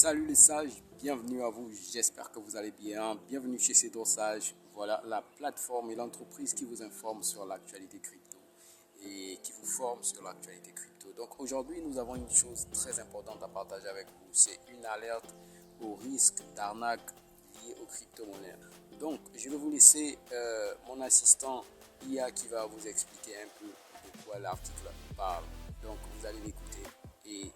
Salut les sages, bienvenue à vous, j'espère que vous allez bien. Bienvenue chez Cédro Sage, voilà la plateforme et l'entreprise qui vous informe sur l'actualité crypto et qui vous forme sur l'actualité crypto. Donc aujourd'hui, nous avons une chose très importante à partager avec vous, c'est une alerte au risque d'arnaque lié aux crypto-monnaies. Donc je vais vous laisser mon assistant IA qui va vous expliquer un peu de quoi l'article parle. Donc vous allez l'écouter et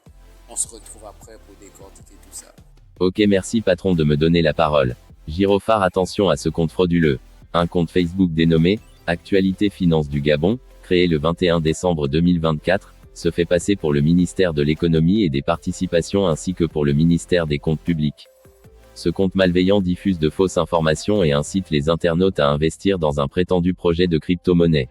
on se retrouve après pour décortiquer tout ça. Ok, merci patron de me donner la parole. Gyrophare, attention à ce compte frauduleux. Un compte Facebook dénommé Actualité Finance du Gabon, créé le 21 décembre 2024, se fait passer pour le ministère de l'économie et des participations ainsi que pour le ministère des comptes publics. Ce compte malveillant diffuse de fausses informations et incite les internautes à investir dans un prétendu projet de crypto-monnaie.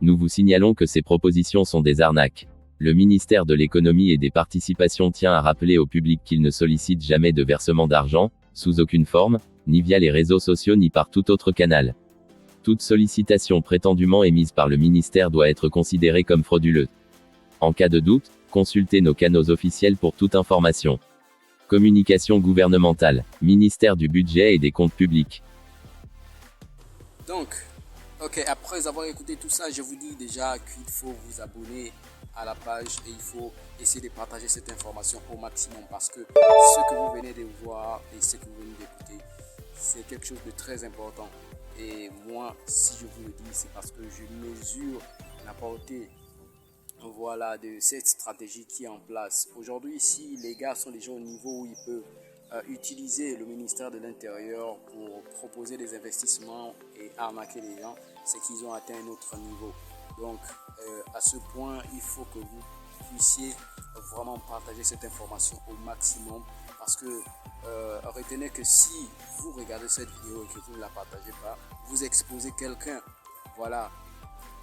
Nous vous signalons que ces propositions sont des arnaques. Le ministère de l'économie et des participations tient à rappeler au public qu'il ne sollicite jamais de versement d'argent, sous aucune forme, ni via les réseaux sociaux ni par tout autre canal. Toute sollicitation prétendument émise par le ministère doit être considérée comme frauduleuse. En cas de doute, consultez nos canaux officiels pour toute information. Communication gouvernementale, ministère du Budget et des Comptes publics. Donc, après avoir écouté tout ça, je vous dis déjà qu'il faut vous abonner à la page et il faut essayer de partager cette information au maximum parce que ce que vous venez de voir et ce que vous venez d'écouter, c'est quelque chose de très important. Et moi, si je vous le dis, c'est parce que je mesure la portée de cette stratégie qui est en place. Aujourd'hui, si les gars sont déjà au niveau où ils peuvent utiliser le ministère de l'Intérieur pour proposer des investissements et arnaquer les gens, c'est qu'ils ont atteint un autre niveau. Donc, à ce point, il faut que vous puissiez vraiment partager cette information au maximum parce que retenez que si vous regardez cette vidéo et que vous ne la partagez pas, vous exposez quelqu'un,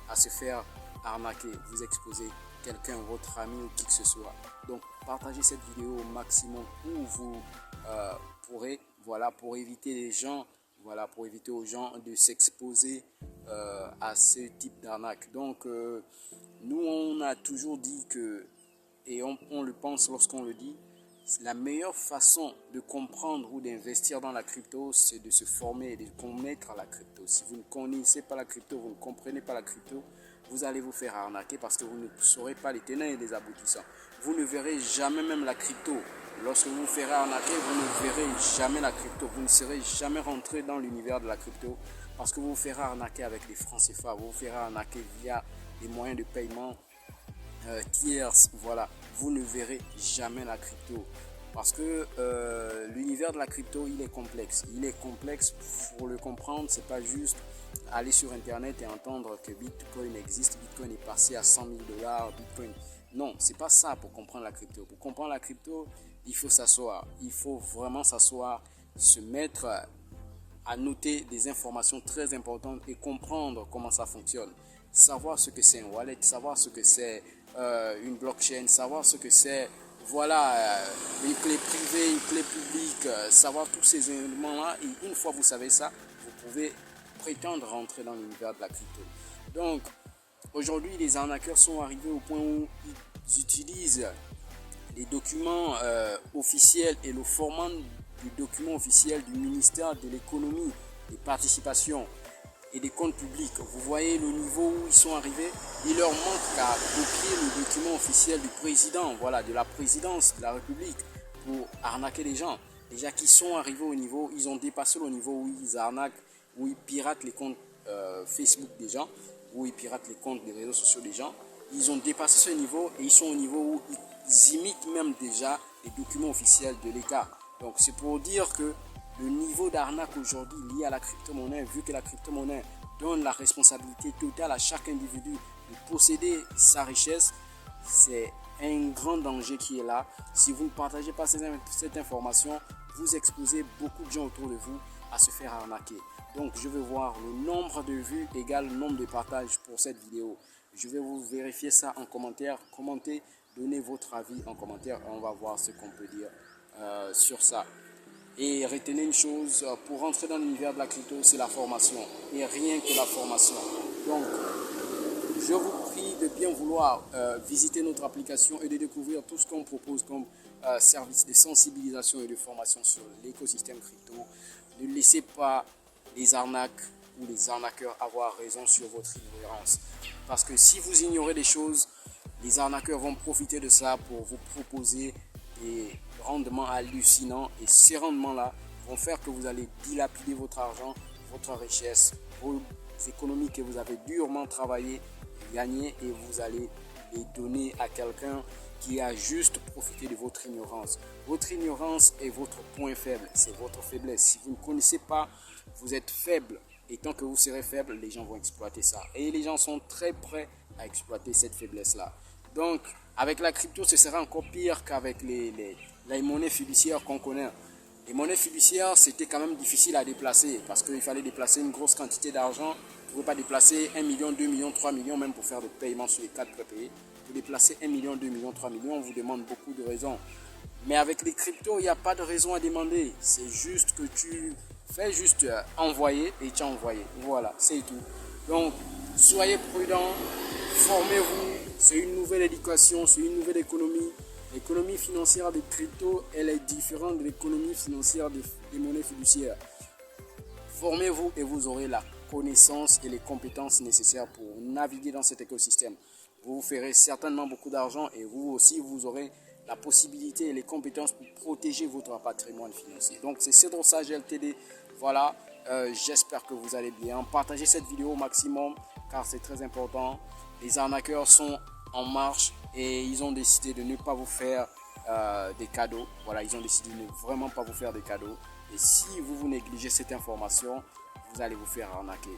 à se faire arnaquer, vous exposez quelqu'un, votre ami ou qui que ce soit. Donc, partagez cette vidéo au maximum où vous pourrez, pour éviter les gens, pour éviter aux gens de s'exposer à ce type d'arnaque. Donc, nous, on a toujours dit que, et on le pense lorsqu'on le dit, la meilleure façon de comprendre ou d'investir dans la crypto, c'est de se former et de connaître la crypto. Si vous ne connaissez pas la crypto, vous ne comprenez pas la crypto, vous allez vous faire arnaquer parce que vous ne saurez pas les tenants et les aboutissants. Vous ne verrez jamais même la crypto. Lorsque vous vous ferez arnaquer, vous ne verrez jamais la crypto. Vous ne serez jamais rentré dans l'univers de la crypto parce que vous vous ferez arnaquer avec les francs CFA. Vous vous ferez arnaquer via les moyens de paiement tierces. Vous ne verrez jamais la crypto. Parce que l'univers de la crypto, il est complexe. Il est complexe pour le comprendre. C'est pas juste aller sur internet et entendre que Bitcoin existe, Bitcoin est passé à 100 000 $, Bitcoin. Non, c'est pas ça pour comprendre la crypto. Pour comprendre la crypto, il faut s'asseoir. Il faut vraiment s'asseoir, se mettre à noter des informations très importantes et comprendre comment ça fonctionne. Savoir ce que c'est un wallet, savoir ce que c'est une blockchain, savoir ce que c'est une clé privée, une clé publique, savoir tous ces éléments-là. Et une fois que vous savez ça, vous pouvez prétendre rentrer dans l'univers de la crypto. Donc, aujourd'hui, les arnaqueurs sont arrivés au point où ils utilisent les documents officiels et le format du document officiel du ministère de l'économie, des participations et des comptes publics. Vous voyez le niveau où ils sont arrivés. Il leur manque qu'à copier le document officiel du président, de la présidence de la République pour arnaquer les gens. Les gens qui sont arrivés au niveau, ils ont dépassé le niveau où ils arnaquent, où ils piratent les comptes Facebook des gens, où ils piratent les comptes des réseaux sociaux des gens. Ils ont dépassé ce niveau et ils sont au niveau où ils imitent même déjà les documents officiels de l'État. Donc c'est pour dire que le niveau d'arnaque aujourd'hui lié à la crypto-monnaie, vu que la crypto-monnaie donne la responsabilité totale à chaque individu de posséder sa richesse, c'est un grand danger qui est là. Si vous ne partagez pas cette information, vous exposez beaucoup de gens autour de vous à se faire arnaquer. Donc je vais voir le nombre de vues égale le nombre de partages pour cette vidéo. Je vais vous vérifier ça en commentaire. Commentez, donnez votre avis en commentaire et on va voir ce qu'on peut dire sur ça. Et retenez une chose, pour rentrer dans l'univers de la crypto, c'est la formation et rien que la formation. Donc, je vous prie de bien vouloir visiter notre application et de découvrir tout ce qu'on propose comme service de sensibilisation et de formation sur l'écosystème crypto. Ne laissez pas les arnaques ou les arnaqueurs avoir raison sur votre ignorance. Parce que si vous ignorez des choses, les arnaqueurs vont profiter de ça pour vous proposer des rendements hallucinants. Et ces rendements-là vont faire que vous allez dilapider votre argent, votre richesse, vos économies que vous avez durement travaillé, gagné, et vous allez les donner à quelqu'un qui a juste profité de votre ignorance. Votre ignorance est votre point faible, c'est votre faiblesse. Si vous ne connaissez pas, vous êtes faible. Et tant que vous serez faible, les gens vont exploiter ça. Et les gens sont très prêts à exploiter cette faiblesse-là. Donc, avec la crypto, ce sera encore pire qu'avec les monnaies fiduciaires qu'on connaît. Les monnaies fiduciaires, c'était quand même difficile à déplacer parce qu'il fallait déplacer une grosse quantité d'argent. Vous ne pouvez pas déplacer 1 million, 2 millions, 3 millions, même pour faire des paiements sur les 4 prépayés. Pour déplacer 1 million, 2 millions, 3 millions, on vous demande beaucoup de raisons. Mais avec les cryptos, il n'y a pas de raison à demander. C'est juste que tu fais juste envoyer et tu as envoyé. Voilà, c'est tout. Donc, soyez prudents, formez-vous. C'est une nouvelle éducation, c'est une nouvelle économie. L'économie financière des cryptos, elle est différente de l'économie financière des monnaies fiduciaires. Formez-vous et vous aurez la connaissance et les compétences nécessaires pour naviguer dans cet écosystème. Vous ferez certainement beaucoup d'argent et vous aussi, vous aurez la possibilité et les compétences pour protéger votre patrimoine financier. Donc, c'est Cedrosage LTD. Voilà, j'espère que vous allez bien. Partagez cette vidéo au maximum car c'est très important. Les arnaqueurs sont en marche et ils ont décidé de ne pas vous faire des cadeaux. Voilà, ils ont décidé de ne vraiment pas vous faire des cadeaux. Et si vous négligez cette information, vous allez vous faire arnaquer.